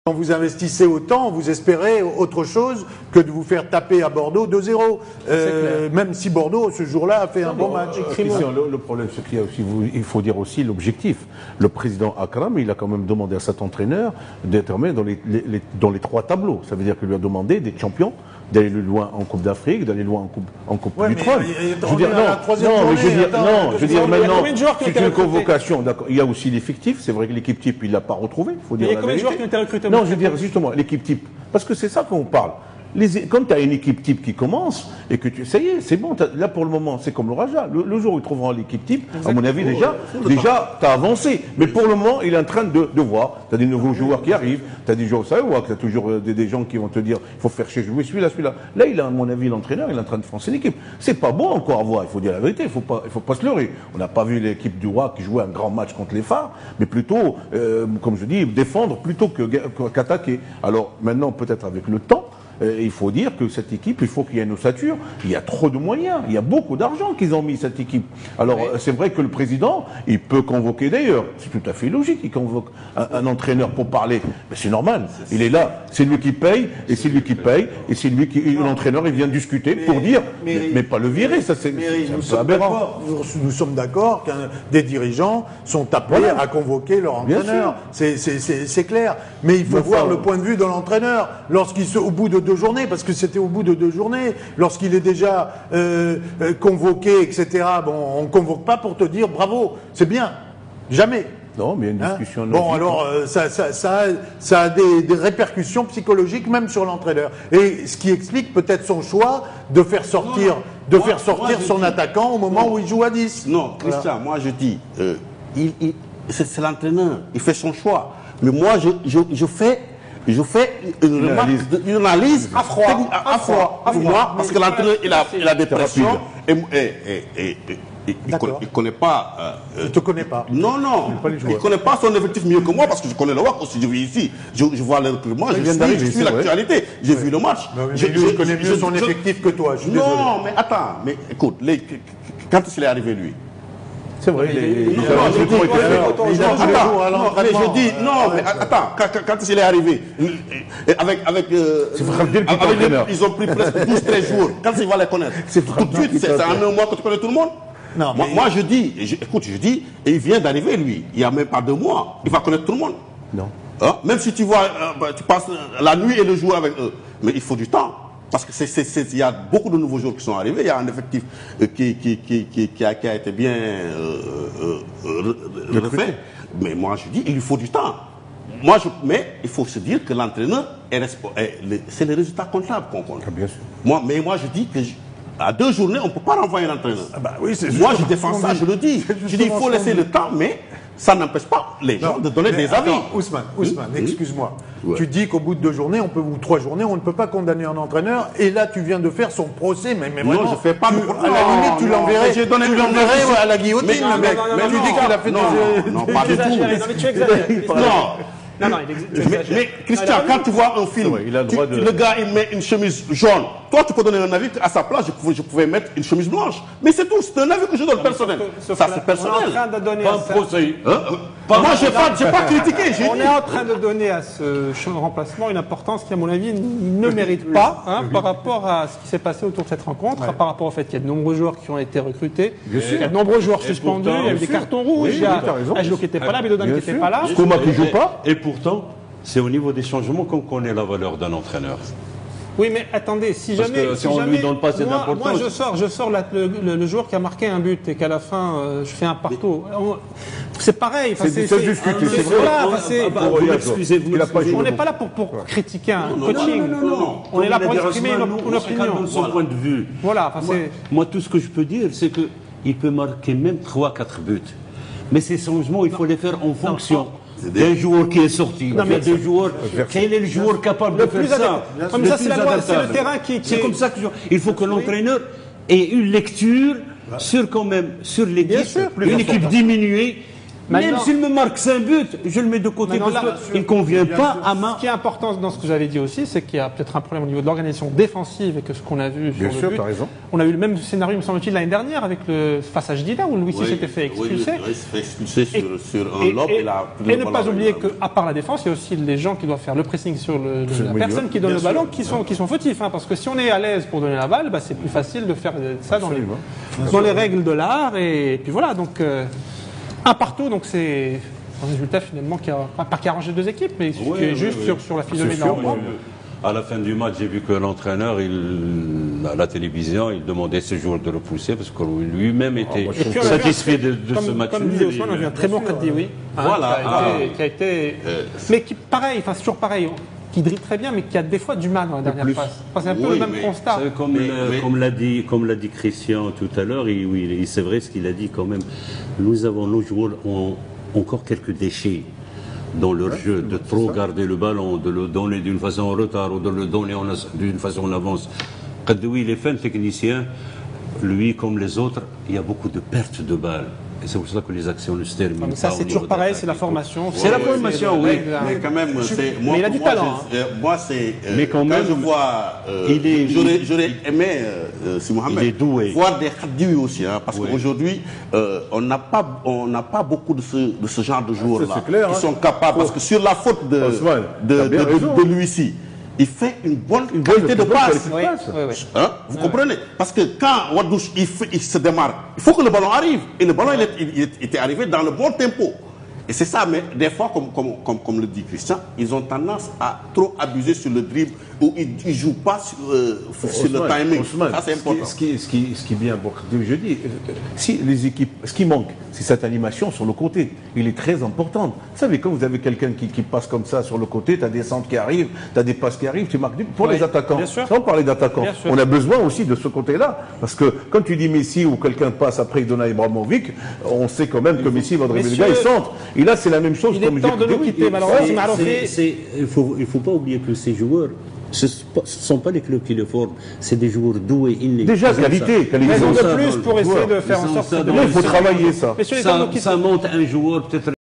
Quand vous investissez autant, vous espérez autre chose que de vous faire taper à Bordeaux 2-0. Même si Bordeaux, ce jour-là, a fait un bon match. Le problème, c'est qu'il y a aussi, il faut dire aussi l'objectif. Le président Akram, il a quand même demandé à cet entraîneur d'être dans les 3 tableaux. Ça veut dire qu'il lui a demandé des champions, d'aller loin en Coupe d'Afrique, d'aller loin en Coupe du Trône. Je veux dire, je veux dire maintenant, c'est une convocation. Il y a aussi l'effectif. C'est vrai que l'équipe type, il l'a pas retrouvé. Il y a combien de joueurs qui ont été recrutés? Non, je veux dire justement l'équipe type, parce que c'est ça qu'on parle. Quand tu as une équipe type qui commence et que ça y est, c'est bon. Là pour le moment, c'est comme le Raja. Le jour où ils trouveront l'équipe type, à mon avis déjà, tu as avancé. Mais pour le moment, il est en train de voir. Tu as des nouveaux joueurs qui arrivent. Tu as des joueurs, ça voit que tu as toujours des gens qui vont te dire, il faut faire chez jouer celui-là. Là, il a, à mon avis, l'entraîneur, il est en train de forcer l'équipe. C'est pas bon encore à voir. Il faut dire la vérité. Il faut pas se leurrer. On n'a pas vu l'équipe du Roi qui jouait un grand match contre les Phares, mais plutôt, comme je dis, défendre plutôt qu'attaquer. Alors maintenant, peut-être avec le temps. Il faut dire que cette équipe, il faut qu'il y ait une ossature. Il y a trop de moyens. Il y a beaucoup d'argent qu'ils ont mis, cette équipe. Alors, c'est vrai que le président, il peut convoquer d'ailleurs. C'est tout à fait logique. Il convoque un entraîneur pour parler. Mais c'est normal. Il est là. C'est lui qui paye. Et c'est lui qui paye. Et c'est lui qui, l'entraîneur, il vient discuter pour dire, mais pas le virer. Ça, c'est un peu aberrant. Nous sommes d'accord que des dirigeants sont appelés à convoquer leur entraîneur. C'est clair. Mais il faut voir le point de vue de l'entraîneur. Au bout de 2 journées, parce que c'était au bout de 2 journées, lorsqu'il est déjà convoqué, etc. Bon, on ne convoque pas pour te dire bravo, c'est bien, jamais. Non, mais il y a une discussion. Bon, alors ça a des répercussions psychologiques même sur l'entraîneur. Et ce qui explique peut-être son choix de faire sortir, son attaquant au moment où il joue à 10. Non, Christian, moi je dis, c'est l'entraîneur, il fait son choix. Mais moi je fais une analyse à froid. Pour moi, parce que l'entraîneur, il a des pressions. Il ne connaît pas. Il ne te connaît pas. Non. Il ne connaît pas son effectif mieux que moi, parce que je connais le WAC aussi. Je vis ici. Je vois le recrutement, je suis l'actualité. J'ai vu le match. Je connais mieux son effectif que toi. Je suis désolé. Non, mais attends. Mais écoute, quand il est arrivé, lui. C'est vrai, quand il est arrivé, ils ont pris presque 12-13 jours. Quand il va les connaître, tout de suite, c'est en un mois que tu connais tout le monde. Non, moi je dis, et il vient d'arriver, lui, il n'y a même pas 2 mois, il va connaître tout le monde. Non. Même si tu passes la nuit et le jour avec eux, mais il faut du temps. Parce qu'il y a beaucoup de nouveaux joueurs qui sont arrivés, il y a un effectif qui a été bien refait. Mais moi je dis, il lui faut du temps. Mais il faut se dire que l'entraîneur, c'est le résultat comptable qu'on compte. Bien sûr. Moi je dis que à 2 journées, on ne peut pas renvoyer l'entraîneur. Moi je défends ça, je le dis. Je dis, il faut laisser le temps, mais ça n'empêche pas les gens de donner des avis. Ousmane, excuse-moi. Ouais. Tu dis qu'au bout de 2 journées, ou 3 journées, on ne peut pas condamner un entraîneur. Et là, tu viens de faire son procès. Mais non, je ne fais pas. À la limite, tu l'enverrais à la guillotine, le mec. Mais tu dis qu'il a fait non, pas du tout. Mais tu exagères. Non, mais Christian, quand tu vois un film, le gars il met une chemise jaune. Toi, tu peux donner un avis à sa place. Je pouvais mettre une chemise blanche. Mais c'est tout. C'est un avis que je donne personnel. Ça, c'est personnel. On est en train de donner moi, je n'ai pas critiqué. On est en train de donner à ce remplacement une importance qui, à mon avis, ne mérite pas par rapport à ce qui s'est passé autour de cette rencontre, par rapport au fait qu'il y a de nombreux joueurs qui ont été recrutés, il y a de nombreux joueurs suspendus, il y a eu des cartons rouges, il y a Ajlo qui n'était pas là, Bédodin qui n'était pas là. Skouma qui ne joue pas. Et pourtant, c'est au niveau des changements qu'on connaît la valeur d'un entraîneur. Oui, mais attendez, si on ne lui donne pas cette importance. Moi, je sors le joueur qui a marqué un but et qu'à la fin, je fais un partout. C'est pareil. On n'est pas là pour critiquer un coaching. On est là pour exprimer une opinion. Son point de vue. Voilà. Moi, tout ce que je peux dire, c'est qu'il peut marquer même 3-4 buts. Mais ces changements, il faut les faire en fonction d'un joueur qui est sorti. Il y a 2 joueurs. Quel est le joueur capable de faire ça? Mais ça, c'est la loi, c'est le terrain qui. C'est comme ça que il faut que l'entraîneur ait une lecture sur l'équipe. Une équipe diminuée, Même s'il me marque 5 buts, je le mets de côté parce qu'il ne convient pas à ma... Ce qui est important dans ce que j'avais dit aussi, c'est qu'il y a peut-être un problème au niveau de l'organisation défensive et que ce qu'on a vu Bien sur sûr, le but. tu as raison. On a eu le même scénario, me semble-t-il, l'année dernière avec le face à Jdida où Louis s'était fait expulser. Oui, il s'est fait expulser sur un lob. Et ne pas oublier qu'à part la défense, il y a aussi les gens qui doivent faire le pressing sur la personne qui donne le ballon qui sont fautifs. Parce que si on est à l'aise pour donner la balle, c'est plus facile de faire ça dans les règles de l'art. Et puis voilà, donc un partout, donc c'est un résultat finalement qui a arrangé deux équipes, mais qui est juste sur la physionomie de la rencontre. À la fin du match, j'ai vu que l'entraîneur, à la télévision, il demandait ses joueurs de repousser parce que lui-même était satisfait de ce match. Comme disait Ousmane, on a vu un très bon Kadioui. Qui a été. Mais qui, pareil, c'est toujours pareil. Qui dribble très bien, mais qui a des fois du mal dans la dernière passe. C'est un peu le même constat. Comme l'a dit Christian tout à l'heure, c'est vrai ce qu'il a dit quand même. Nos joueurs ont encore quelques déchets dans leur jeu, de trop garder le ballon, de le donner d'une façon en retard ou de le donner d'une façon en avance. Kadioui, il est fin technicien, lui comme les autres, il y a beaucoup de pertes de balles. Et c'est pour ça que les actions ne se terminent pas. Ça, c'est toujours pareil, c'est la formation. C'est la formation, oui. Mais quand même, mais il a du talent. Moi, c'est. Mais quand même, je vois. J'aurais aimé, si Mohamed, voir des Kadioui aussi. Parce qu'aujourd'hui, on n'a pas beaucoup de ce genre de joueurs-là. Qui sont capables. Parce que sur la faute de lui-ci, il fait une bonne qualité de passe. Vous comprenez? Parce que quand Wadouche il se démarque, il faut que le ballon arrive. Et le ballon il était arrivé dans le bon tempo. Et c'est ça, mais des fois, comme le dit Christian, ils ont tendance à trop abuser sur le dribble ou ils ne jouent pas sur le timing. Ça, c'est important. Ce qui est bien, je dis, si les équipes, ce qui manque, c'est cette animation sur le côté. Il est très importante. Vous savez, quand vous avez quelqu'un qui passe comme ça sur le côté, tu as des centres qui arrivent, tu as des passes qui arrivent, tu marques pour les attaquants. Sans parler d'attaquants, on a besoin aussi de ce côté-là. Parce que quand tu dis Messi ou quelqu'un passe après il donne à Ibrahimovic, on sait quand même que Messi va dribbler le gars, il centre. Et là, c'est la même chose. Il est temps de le quitter, malheureusement. Il ne faut pas oublier que ces joueurs, ce ne sont pas les clubs qui le forment, c'est des joueurs doués, innés. Déjà, qualité. Ils ont de plus pour essayer de faire en sorte Il faut travailler ça. Ça monte un joueur peut-être